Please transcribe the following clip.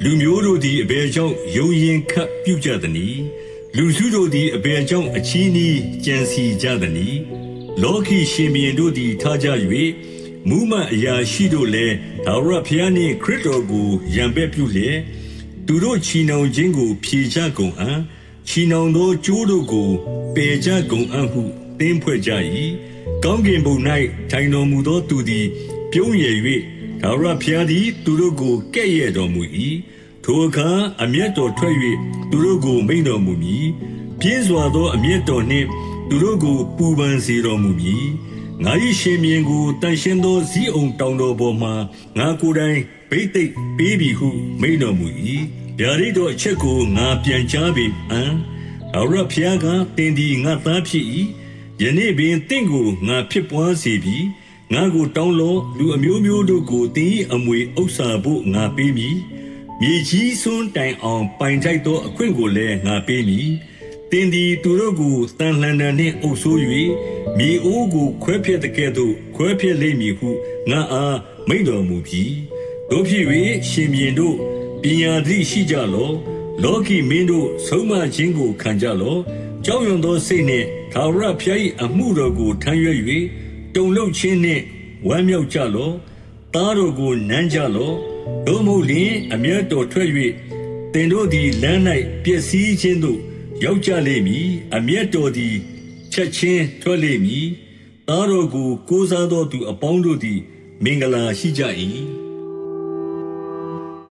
လူမျိုးတို့သည်အဘယ်ကြောင့်ယုံရင်ခတ်ပြုကြသနည်းလူစုတို့သည်အဘယ်ကြောင့်အချီးနှီးကြံစီကြသနည်းလောကီရှင်ဘုရင်တို့သည်ထားကြ၍မူးမတ်အရာရှိတို့လည်းထာဝရဘုရားနှင့်ခရစ်တော်ကိုရံပက်ပြုလျက်သူတို့ချီနှောင်ခြင်းကိုဖြေကြကုန်အံ့ချီနှောင်သောကျိုးတို့ကိုပယ်ကြကုန်အံ့ဟုသင်းဖွဲ့ကြ၏ကောင်းကင်ဘုံ၌ထိုင်တော်မူသောသူသည်ပြုံးရည်၍ထာဝရဘုရားသည်သူတို့ကိုကဲ့ရဲ့တော်မူ၏ထိုအခါအမျက်တော်ထွက်၍သူတို့ကိုမိန့်တော်မူမည်ပြင်းစွာသောအမျက်တော်နှင့်သူတို့ကိုပူပန်စေတော်မူမည်ငါ၏ရှင်ဘုရင်ကိုတန်ရှင်းသောဇိအုန်တောင်တော်ပေါ်မှငါကိုယ်တိုင်ဗိသိက်ပေးပြီဟုမိန့်တော်မူ၏ဗျာဒိတ်တော်အချက်ကိုငါပြန်ကြားပေအံ့ထာဝရဘုရားကသင်သည်ငါသားဖြစ်၏ယနေ့ပင်သင်ကိုငါဖြစ်ပွားစေပြီငါကိုတောင်းလောလူအမျိုးမျိုးတို့ကိုသင်၏အမွေဥစ္စာဖို့ငါပေးမည်မြေကြီးစွန်းတိုင်အောင်ပိုင်ထိုက်သောအခွင့်ကိုလည်းငါပေးမည်သင်သည်သူတို့ကိုတန်လှန်တန်နှင့်အုပ်ဆိုး၍မြေအိုးကိုခွဲဖျက်တဲ့ကဲ့သို့ခွဲဖျက်လိမ့်မည်ဟုငါအားမိန့်တော်မူပြီတို့ဖြစ်၍ရှင်ဘုရင်တို့ပညာသတိရှိကြလော့လောကီမင်းတို့ဆုံးမခြင်းကိုခံကြလော့ကြောက်ရွံ့သောစိတ်နှင့်ထာဝရဘုရား၏အမှုတော်ကိုထမ်းရွက်၍တုန်လှုပ်ခြင်းနှင့်ဝမ်းမြောက်ကြလော့သားတော်ကိုနမ်းကြလော့တို့မဟုတ်လျှင်အမျက်တော်ထွက်၍သင်တို့သည်လမ်း၌ပျက်စီးခြင်းသို့ရောက်ကြလိမ့်မည်အမျက်တော်သည်ချက်ချင်းထွက်လိမ့်မည်သားတော်ကိုကိုးစားသောသူအပေါင်းတို့သည်မင်္ဂလာရှိကြ၏